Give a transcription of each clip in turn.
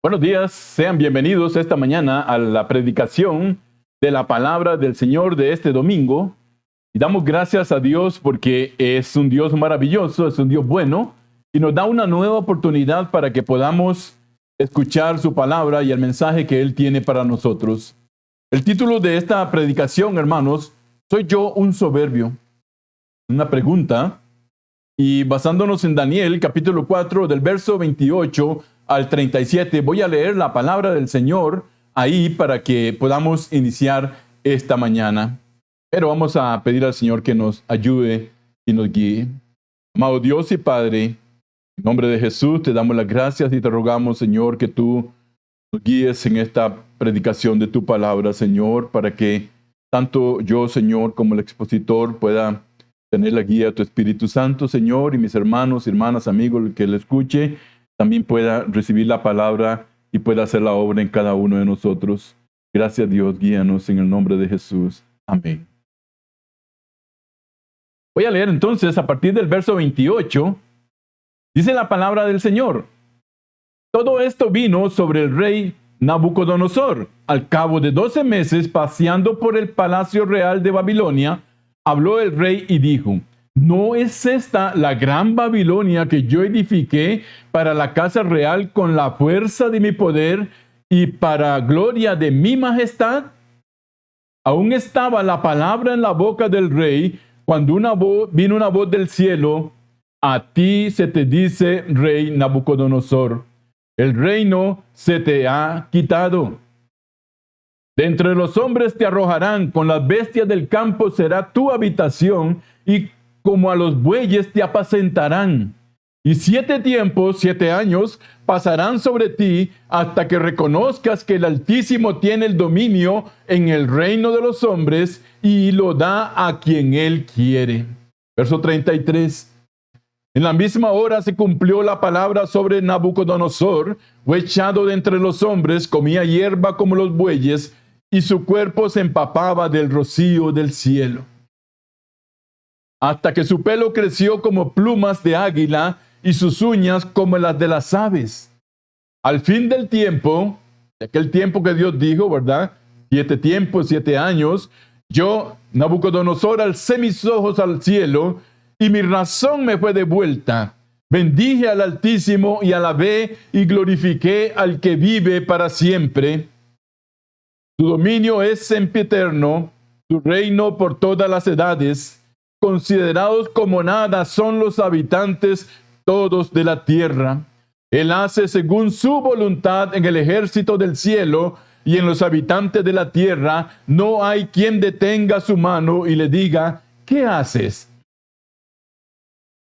Buenos días, sean bienvenidos esta mañana a la predicación de la palabra del Señor de este domingo. Y damos gracias a Dios porque es un Dios maravilloso, es un Dios bueno y nos da una nueva oportunidad para que podamos escuchar su palabra y el mensaje que Él tiene para nosotros. El título de esta predicación, hermanos, ¿soy yo un soberbio? Una pregunta. Y basándonos en Daniel, capítulo 4, del verso 28 al 37, voy a leer la palabra del Señor ahí para que podamos iniciar esta mañana. Pero vamos a pedir al Señor que nos ayude y nos guíe. Amado Dios y Padre, en nombre de Jesús te damos las gracias y te rogamos, Señor, que tú nos guíes en esta predicación de tu palabra, Señor, para que tanto yo, Señor, como el expositor pueda tener la guía de tu Espíritu Santo, Señor, y mis hermanos, hermanas, amigos, el que le escuche, también pueda recibir la palabra y pueda hacer la obra en cada uno de nosotros. Gracias, Dios, guíanos en el nombre de Jesús. Amén. Voy a leer entonces a partir del verso 28. Dice la palabra del Señor. Todo esto vino sobre el rey Nabucodonosor. Al cabo de 12 meses, paseando por el palacio real de Babilonia, habló el rey y dijo: ¿No es esta la gran Babilonia que yo edifiqué para la casa real con la fuerza de mi poder y para gloria de mi majestad? Aún estaba la palabra en la boca del rey cuando vino una voz del cielo: a ti se te dice, rey Nabucodonosor, el reino se te ha quitado. De entre los hombres te arrojarán, con las bestias del campo será tu habitación, y como a los bueyes te apacentarán. Y 7 tiempos, 7 años, pasarán sobre ti hasta que reconozcas que el Altísimo tiene el dominio en el reino de los hombres y lo da a quien Él quiere. Verso 33. En la misma hora se cumplió la palabra sobre Nabucodonosor. Fue echado de entre los hombres, comía hierba como los bueyes, y su cuerpo se empapaba del rocío del cielo, hasta que su pelo creció como plumas de águila y sus uñas como las de las aves. Al fin del tiempo, de aquel tiempo que Dios dijo, ¿verdad? 7 tiempos, 7 años, yo, Nabucodonosor, alcé mis ojos al cielo y mi razón me fue devuelta. Bendije al Altísimo y alabé y glorifiqué al que vive para siempre. Tu dominio es sempiterno, tu reino por todas las edades. Considerados como nada son los habitantes todos de la tierra. Él hace según su voluntad en el ejército del cielo y en los habitantes de la tierra. No hay quien detenga su mano y le diga: ¿qué haces?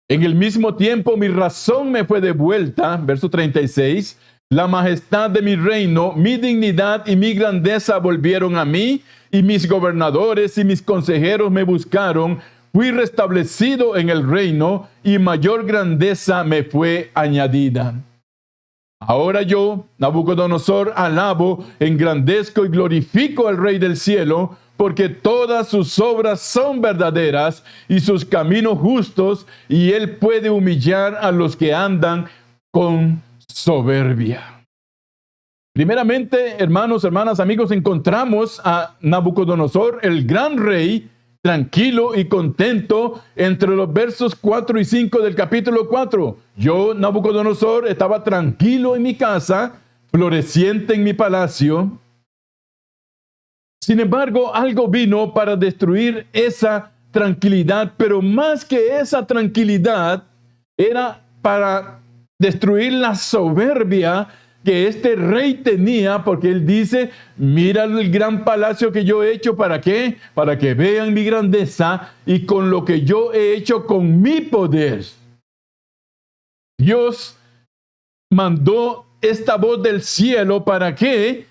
En el mismo tiempo mi razón me fue devuelta. Verso 36. La majestad de mi reino, mi dignidad y mi grandeza volvieron a mí, y mis gobernadores y mis consejeros me buscaron. Fui restablecido en el reino, y mayor grandeza me fue añadida. Ahora yo, Nabucodonosor, alabo, engrandezco y glorifico al Rey del cielo, porque todas sus obras son verdaderas y sus caminos justos, y él puede humillar a los que andan con soberbia. Primeramente, hermanos, hermanas, amigos, encontramos a Nabucodonosor, el gran rey, tranquilo y contento entre los versos 4 y 5 del capítulo 4. Yo, Nabucodonosor, estaba tranquilo en mi casa, floreciente en mi palacio. Sin embargo, algo vino para destruir esa tranquilidad, pero más que esa tranquilidad, era para destruir la soberbia que este rey tenía, porque él dice: mira el gran palacio que yo he hecho. ¿Para qué? Para que vean mi grandeza y con lo que yo he hecho con mi poder. Dios mandó esta voz del cielo. ¿Para qué?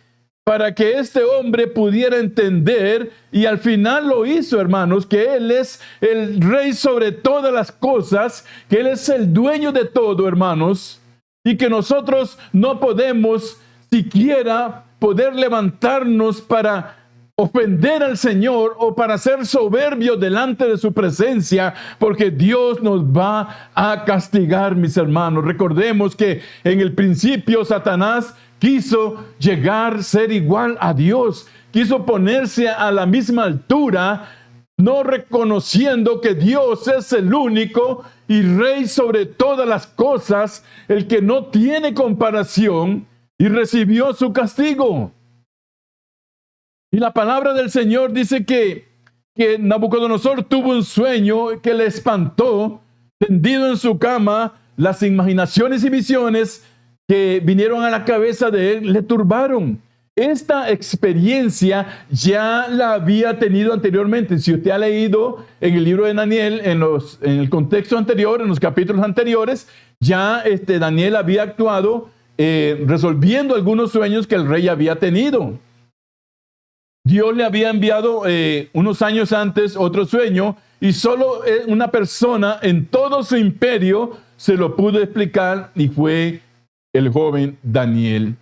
Para que este hombre pudiera entender, y al final lo hizo, hermanos, que Él es el rey sobre todas las cosas, que Él es el dueño de todo, hermanos, y que nosotros no podemos siquiera poder levantarnos para ofender al Señor o para ser soberbios delante de su presencia, porque Dios nos va a castigar, mis hermanos. Recordemos que en el principio Satanás quiso llegar a ser igual a Dios, quiso ponerse a la misma altura, no reconociendo que Dios es el único y Rey sobre todas las cosas, el que no tiene comparación, y recibió su castigo. Y la palabra del Señor dice que Nabucodonosor tuvo un sueño que le espantó, tendido en su cama. Las imaginaciones y visiones que vinieron a la cabeza de él le turbaron. Esta experiencia ya la había tenido anteriormente. Si usted ha leído en el libro de Daniel, en el contexto anterior, en los capítulos anteriores, ya Daniel había actuado resolviendo algunos sueños que el rey había tenido. Dios le había enviado unos años antes otro sueño, y solo una persona en todo su imperio se lo pudo explicar, y fue el joven Daniel.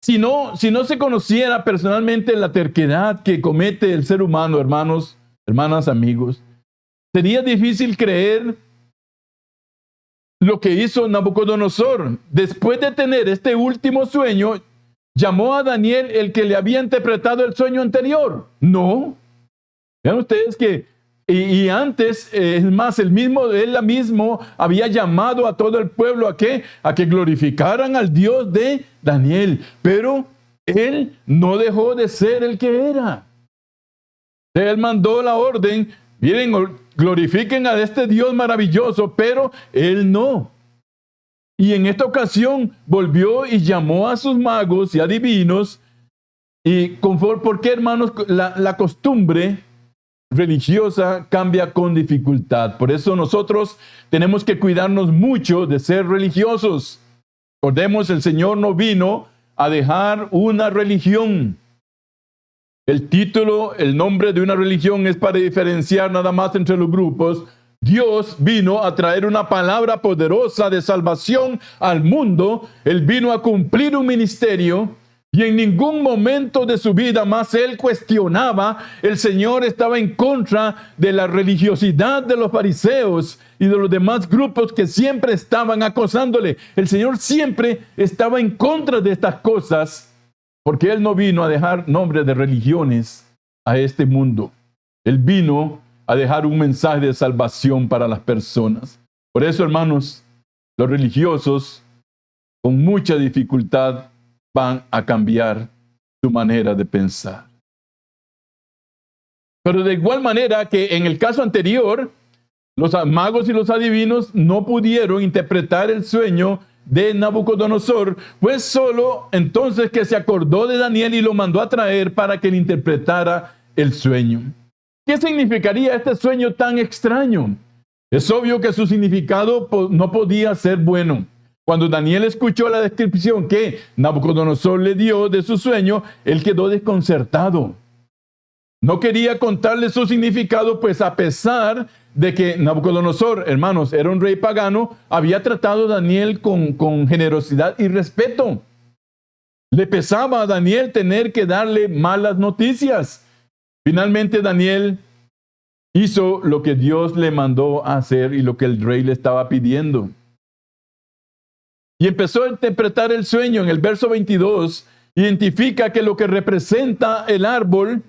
Si no se conociera personalmente la terquedad que comete el ser humano, hermanos, hermanas, amigos, sería difícil creer lo que hizo Nabucodonosor. Después de tener este último sueño, llamó a Daniel, el que le había interpretado el sueño anterior. No. Vean ustedes que, y antes, es más, él mismo había llamado a todo el pueblo a que glorificaran al Dios de Daniel. Pero él no dejó de ser el que era. Él mandó la orden: miren, glorifiquen a este Dios maravilloso, pero él no. Y en esta ocasión volvió y llamó a sus magos y adivinos. Y porque, hermanos, la costumbre religiosa cambia con dificultad. Por eso nosotros tenemos que cuidarnos mucho de ser religiosos. Recordemos, el Señor no vino a dejar una religión. El título, el nombre de una religión es para diferenciar nada más entre los grupos. Dios vino a traer una palabra poderosa de salvación al mundo. Él vino a cumplir un ministerio, y en ningún momento de su vida más él cuestionaba. El Señor estaba en contra de la religiosidad de los fariseos y de los demás grupos que siempre estaban acosándole. El Señor siempre estaba en contra de estas cosas, porque Él no vino a dejar nombre de religiones a este mundo. Él vino a dejar un mensaje de salvación para las personas. Por eso, hermanos, los religiosos con mucha dificultad van a cambiar su manera de pensar. Pero de igual manera que en el caso anterior, los magos y los adivinos no pudieron interpretar el sueño de Nabucodonosor, fue solo entonces que se acordó de Daniel y lo mandó a traer para que le interpretara el sueño. ¿Qué significaría este sueño tan extraño? Es obvio que su significado no podía ser bueno. Cuando Daniel escuchó la descripción que Nabucodonosor le dio de su sueño, él quedó desconcertado. No quería contarle su significado, pues a pesar de que Nabucodonosor, hermanos, era un rey pagano, había tratado a Daniel con generosidad y respeto. Le pesaba a Daniel tener que darle malas noticias. Finalmente Daniel hizo lo que Dios le mandó a hacer y lo que el rey le estaba pidiendo. Y empezó a interpretar el sueño. En el verso 22, identifica que lo que representa el árbol,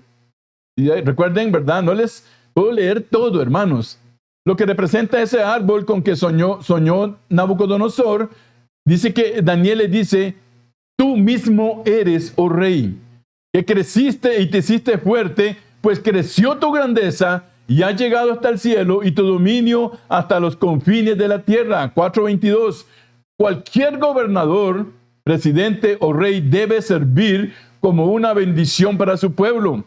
y recuerden, ¿verdad? No les puedo leer todo, hermanos. Lo que representa ese árbol con que soñó Nabucodonosor, dice que Daniel le dice: tú mismo eres, oh rey, que creciste y te hiciste fuerte, pues creció tu grandeza y ha llegado hasta el cielo y tu dominio hasta los confines de la tierra. 4:22. Cualquier gobernador, presidente o rey debe servir como una bendición para su pueblo.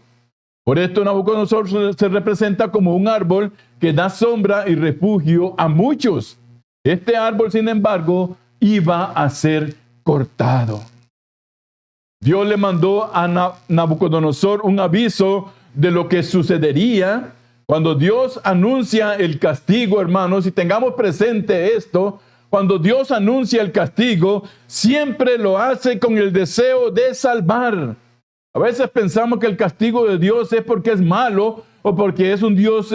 Por esto Nabucodonosor se representa como un árbol que da sombra y refugio a muchos. Este árbol, sin embargo, iba a ser cortado. Dios le mandó a Nabucodonosor un aviso de lo que sucedería. Cuando Dios anuncia el castigo, hermanos, y tengamos presente esto, cuando Dios anuncia el castigo, siempre lo hace con el deseo de salvar. A veces pensamos que el castigo de Dios es porque es malo o porque es un Dios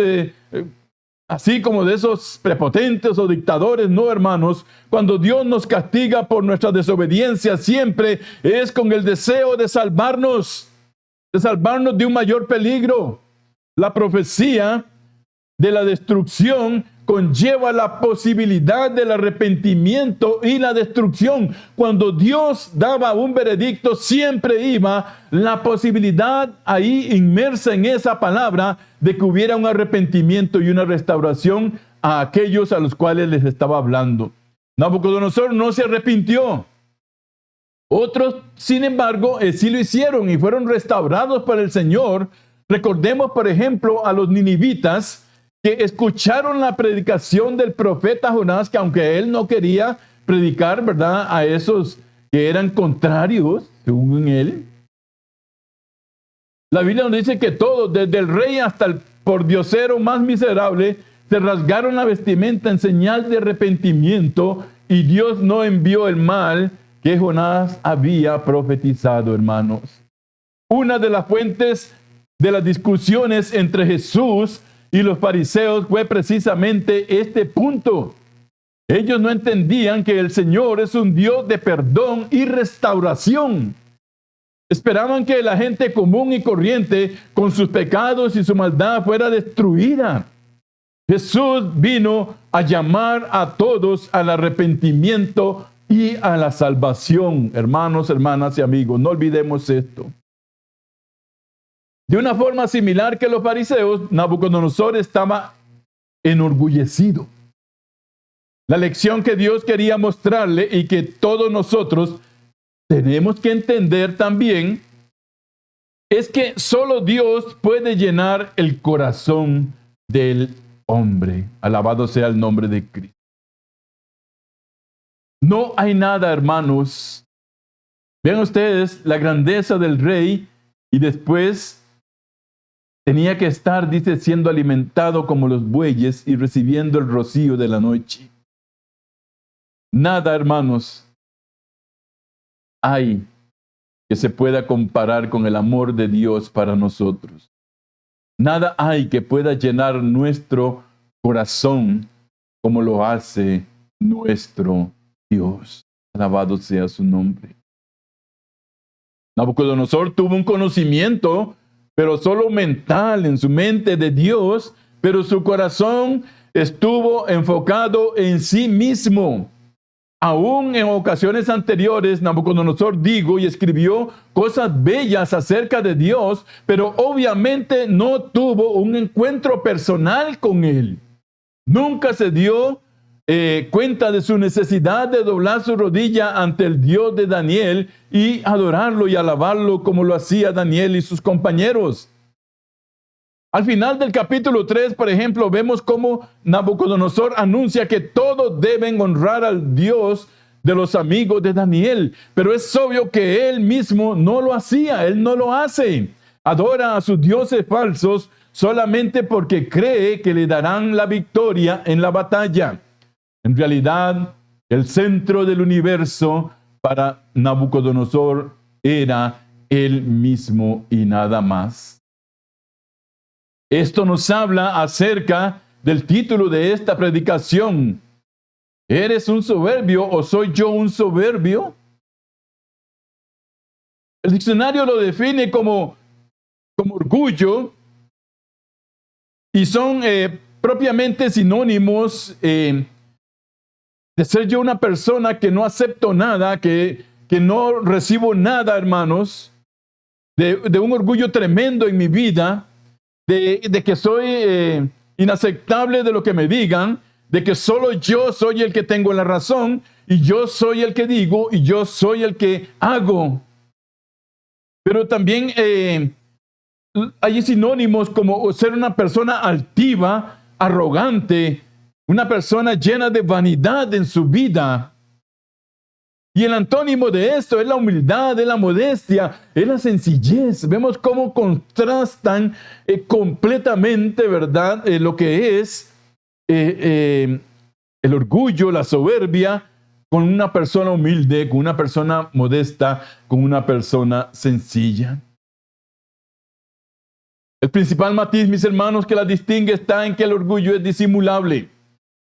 así como de esos prepotentes o dictadores. No, hermanos, cuando Dios nos castiga por nuestra desobediencia, siempre es con el deseo de salvarnos de un mayor peligro. La profecía de la destrucción conlleva la posibilidad del arrepentimiento y la destrucción. Cuando Dios daba un veredicto, siempre iba la posibilidad ahí inmersa en esa palabra de que hubiera un arrepentimiento y una restauración a aquellos a los cuales les estaba hablando. Nabucodonosor no se arrepintió. Otros, sin embargo, sí lo hicieron y fueron restaurados por el Señor. Recordemos, por ejemplo, a los ninivitas que escucharon la predicación del profeta Jonás, que aunque él no quería predicar, ¿verdad?, a esos que eran contrarios, según él. La Biblia nos dice que todos, desde el rey hasta el pordiosero más miserable, se rasgaron la vestimenta en señal de arrepentimiento y Dios no envió el mal que Jonás había profetizado, hermanos. Una de las fuentes de las discusiones entre Jesús y los fariseos fue precisamente este punto. Ellos no entendían que el Señor es un Dios de perdón y restauración. Esperaban que la gente común y corriente, con sus pecados y su maldad, fuera destruida. Jesús vino a llamar a todos al arrepentimiento y a la salvación. Hermanos, hermanas y amigos, no olvidemos esto. De una forma similar que los fariseos, Nabucodonosor estaba enorgullecido. La lección que Dios quería mostrarle y que todos nosotros tenemos que entender también es que solo Dios puede llenar el corazón del hombre. Alabado sea el nombre de Cristo. No hay nada, hermanos. Vean ustedes la grandeza del rey y después tenía que estar, dice, siendo alimentado como los bueyes y recibiendo el rocío de la noche. Nada, hermanos, hay que se pueda comparar con el amor de Dios para nosotros. Nada hay que pueda llenar nuestro corazón como lo hace nuestro Dios. Alabado sea su nombre. Nabucodonosor tuvo un conocimiento, pero solo mental, en su mente, de Dios, pero su corazón estuvo enfocado en sí mismo. Aún en ocasiones anteriores, Nabucodonosor dijo y escribió cosas bellas acerca de Dios, pero obviamente no tuvo un encuentro personal con Él. Nunca se dio cuenta de su necesidad de doblar su rodilla ante el Dios de Daniel y adorarlo y alabarlo como lo hacía Daniel y sus compañeros. Al final del capítulo 3, por ejemplo, vemos cómo Nabucodonosor anuncia que todos deben honrar al Dios de los amigos de Daniel. Pero es obvio que él mismo no lo hacía, él no lo hace. Adora a sus dioses falsos solamente porque cree que le darán la victoria en la batalla. En realidad, el centro del universo para Nabucodonosor era él mismo y nada más. Esto nos habla acerca del título de esta predicación. ¿Eres un soberbio o soy yo un soberbio? El diccionario lo define como orgullo y son propiamente sinónimos de ser yo una persona que no acepto nada, que no recibo nada, hermanos, de un orgullo tremendo en mi vida, de que soy inaceptable de lo que me digan, de que solo yo soy el que tengo la razón, y yo soy el que digo, y yo soy el que hago. Pero también hay sinónimos como ser una persona altiva, arrogante, una persona llena de vanidad en su vida. Y el antónimo de esto es la humildad, es la modestia, es la sencillez. Vemos cómo contrastan completamente, ¿verdad?, lo que es el orgullo, la soberbia, con una persona humilde, con una persona modesta, con una persona sencilla. El principal matiz, mis hermanos, que la distingue está en que el orgullo es disimulable,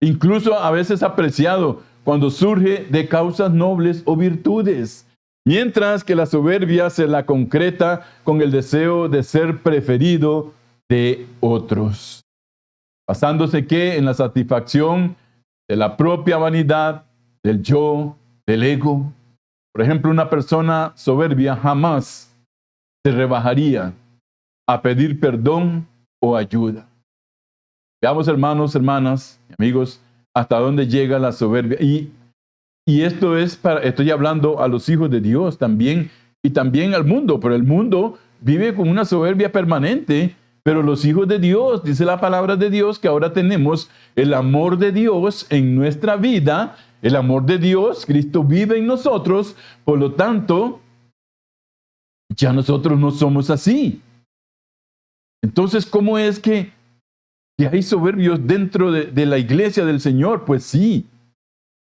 incluso a veces apreciado cuando surge de causas nobles o virtudes, mientras que la soberbia se la concreta con el deseo de ser preferido de otros, basándose que en la satisfacción de la propia vanidad, del yo, del ego. Por ejemplo, una persona soberbia jamás se rebajaría a pedir perdón o ayuda. Veamos, hermanos, hermanas, amigos, hasta dónde llega la soberbia. Y esto estoy hablando a los hijos de Dios también, y también al mundo, pero el mundo vive con una soberbia permanente, pero los hijos de Dios, dice la palabra de Dios, que ahora tenemos el amor de Dios en nuestra vida, el amor de Dios, Cristo vive en nosotros, por lo tanto, ya nosotros no somos así. Entonces, ¿cómo es que hay soberbios dentro de la iglesia del Señor? Pues sí.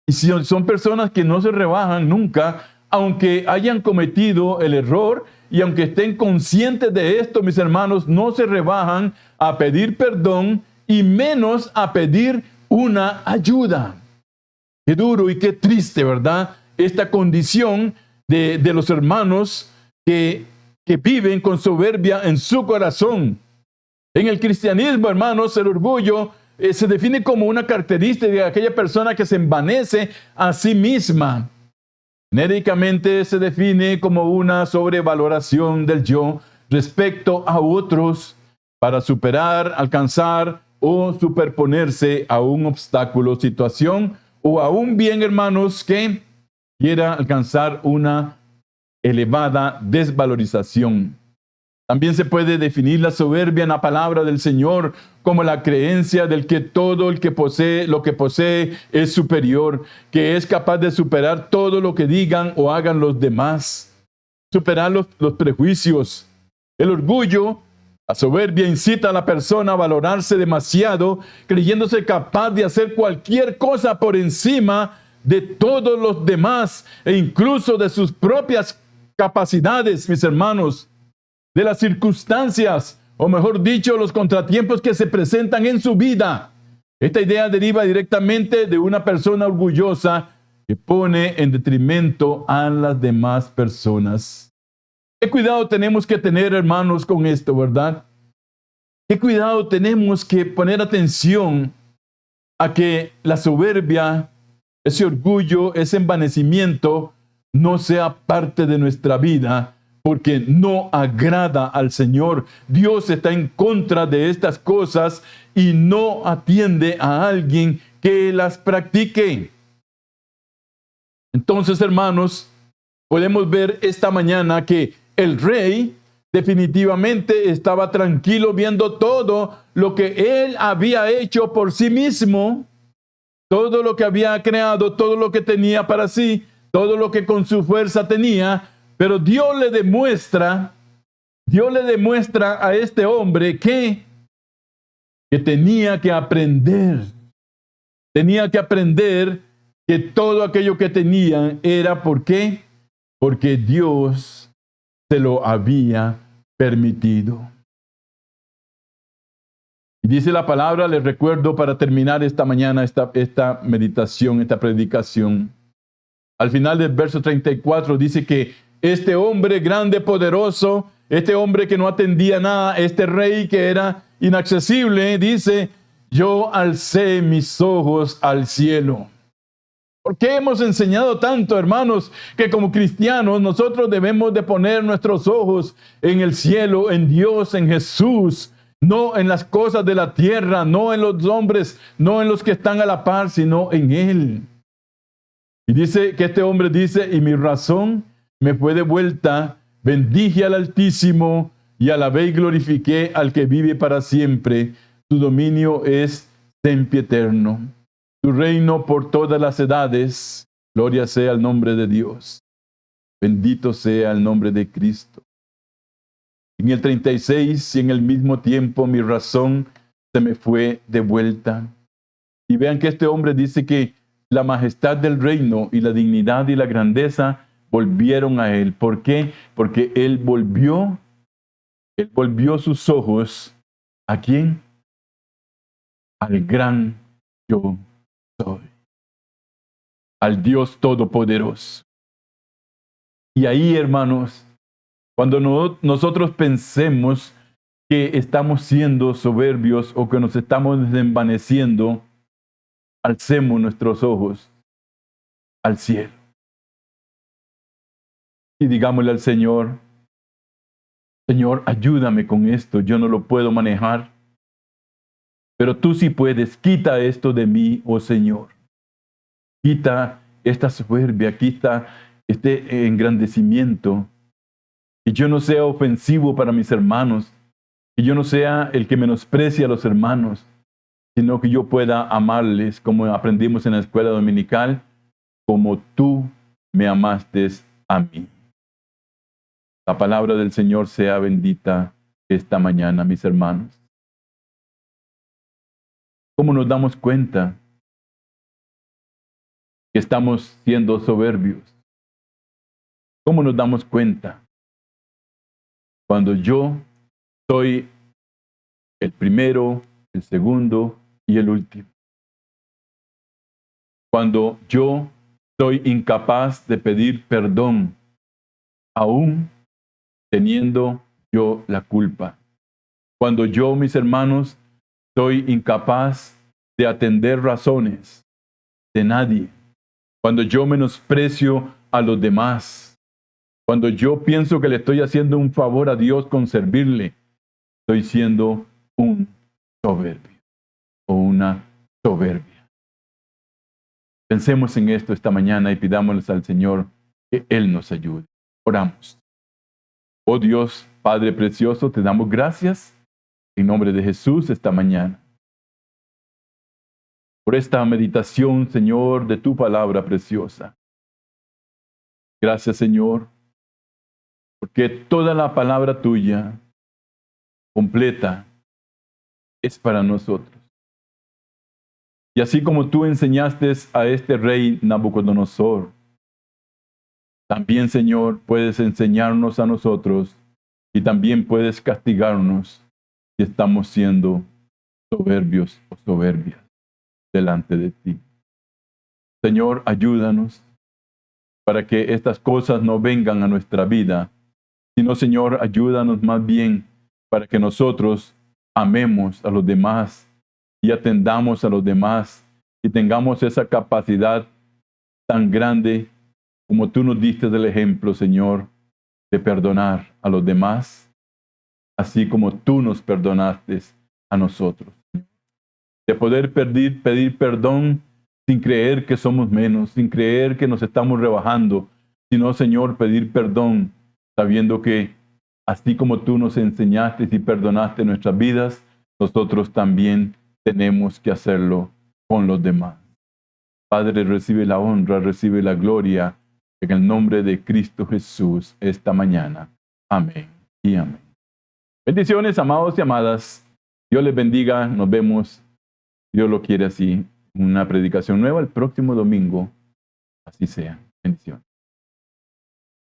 Y si son personas que no se rebajan nunca, aunque hayan cometido el error y aunque estén conscientes de esto, mis hermanos, no se rebajan a pedir perdón y menos a pedir una ayuda. Qué duro y qué triste, ¿verdad? Esta condición de los hermanos que viven con soberbia en su corazón. En el cristianismo, hermanos, el orgullo se define como una característica de aquella persona que se envanece a sí misma. Genéricamente se define como una sobrevaloración del yo respecto a otros para superar, alcanzar o superponerse a un obstáculo, situación o a un bien, hermanos, que quiera alcanzar una elevada desvalorización. También se puede definir la soberbia en la palabra del Señor como la creencia del que todo el que posee, lo que posee es superior, que es capaz de superar todo lo que digan o hagan los demás, superar los prejuicios. El orgullo, la soberbia incita a la persona a valorarse demasiado, creyéndose capaz de hacer cualquier cosa por encima de todos los demás e incluso de sus propias capacidades, mis hermanos, de las circunstancias, o mejor dicho, los contratiempos que se presentan en su vida. Esta idea deriva directamente de una persona orgullosa que pone en detrimento a las demás personas. ¿Qué cuidado tenemos que tener, hermanos, con esto, verdad? ¿Qué cuidado tenemos que poner atención a que la soberbia, ese orgullo, ese envanecimiento no sea parte de nuestra vida? Porque no agrada al Señor. Dios está en contra de estas cosas y no atiende a alguien que las practique. Entonces, hermanos, podemos ver esta mañana que el rey definitivamente estaba tranquilo viendo todo lo que él había hecho por sí mismo, todo lo que había creado, todo lo que tenía para sí, todo lo que con su fuerza tenía. Pero Dios le demuestra a este hombre que tenía que aprender que todo aquello que tenía era ¿por qué? Porque Dios se lo había permitido. Y dice la palabra, les recuerdo para terminar esta mañana esta meditación, esta predicación. Al final del verso 34 dice que este hombre grande, poderoso, este hombre que no atendía nada, este rey que era inaccesible, dice, yo alcé mis ojos al cielo. ¿Por qué hemos enseñado tanto, hermanos, que como cristianos nosotros debemos de poner nuestros ojos en el cielo, en Dios, en Jesús, no en las cosas de la tierra, no en los hombres, no en los que están a la par, sino en Él? Y dice que este hombre dice, y mi razón me fue de vuelta, bendije al Altísimo y alabé y glorifiqué al que vive para siempre. Tu dominio es sempiterno, tu reino por todas las edades. Gloria sea al nombre de Dios. Bendito sea el nombre de Cristo. En el 36, y en el mismo tiempo mi razón se me fue de vuelta. Y vean que este hombre dice que la majestad del reino y la dignidad y la grandeza volvieron a él. ¿Por qué? Porque él volvió Él volvió sus ojos, ¿a quién? Al gran yo soy, al Dios Todopoderoso. Y ahí, hermanos, cuando nosotros pensemos que estamos siendo soberbios o que nos estamos envaneciendo, alcemos nuestros ojos al cielo y digámosle al Señor: Señor, ayúdame con esto, yo no lo puedo manejar, pero tú sí puedes. Quita esto de mí, oh Señor. Quita esta soberbia, quita este engrandecimiento, que yo no sea ofensivo para mis hermanos, que yo no sea el que menosprecia a los hermanos, sino que yo pueda amarles como aprendimos en la escuela dominical, como tú me amaste a mí. La palabra del Señor sea bendita esta mañana, mis hermanos. ¿Cómo nos damos cuenta que estamos siendo soberbios? ¿Cómo nos damos cuenta? Cuando yo soy el primero, el segundo y el último. Cuando yo soy incapaz de pedir perdón, aún teniendo yo la culpa. Cuando yo, mis hermanos, soy incapaz de atender razones de nadie. Cuando yo menosprecio a los demás. Cuando yo pienso que le estoy haciendo un favor a Dios con servirle, estoy siendo un soberbio o una soberbia. Pensemos en esto esta mañana y pidámosles al Señor que Él nos ayude. Oramos. Oh Dios, Padre precioso, te damos gracias en nombre de Jesús esta mañana por esta meditación, Señor, de tu palabra preciosa. Gracias, Señor, porque toda la palabra tuya completa es para nosotros. Y así como tú enseñaste a este rey Nabucodonosor, también, Señor, puedes enseñarnos a nosotros y también puedes castigarnos si estamos siendo soberbios o soberbias delante de ti. Señor, ayúdanos para que estas cosas no vengan a nuestra vida, sino, Señor, ayúdanos más bien para que nosotros amemos a los demás y atendamos a los demás y tengamos esa capacidad tan grande como tú nos diste del ejemplo, Señor, de perdonar a los demás, así como tú nos perdonaste a nosotros. De poder pedir perdón sin creer que somos menos, sin creer que nos estamos rebajando, sino, Señor, pedir perdón sabiendo que así como tú nos enseñaste y perdonaste nuestras vidas, nosotros también tenemos que hacerlo con los demás. Padre, recibe la honra, recibe la gloria en el nombre de Cristo Jesús esta mañana. Amén y amén. Bendiciones, amados y amadas. Dios les bendiga. Nos vemos, Dios lo quiere así, una predicación nueva el próximo domingo. Así sea. Bendiciones.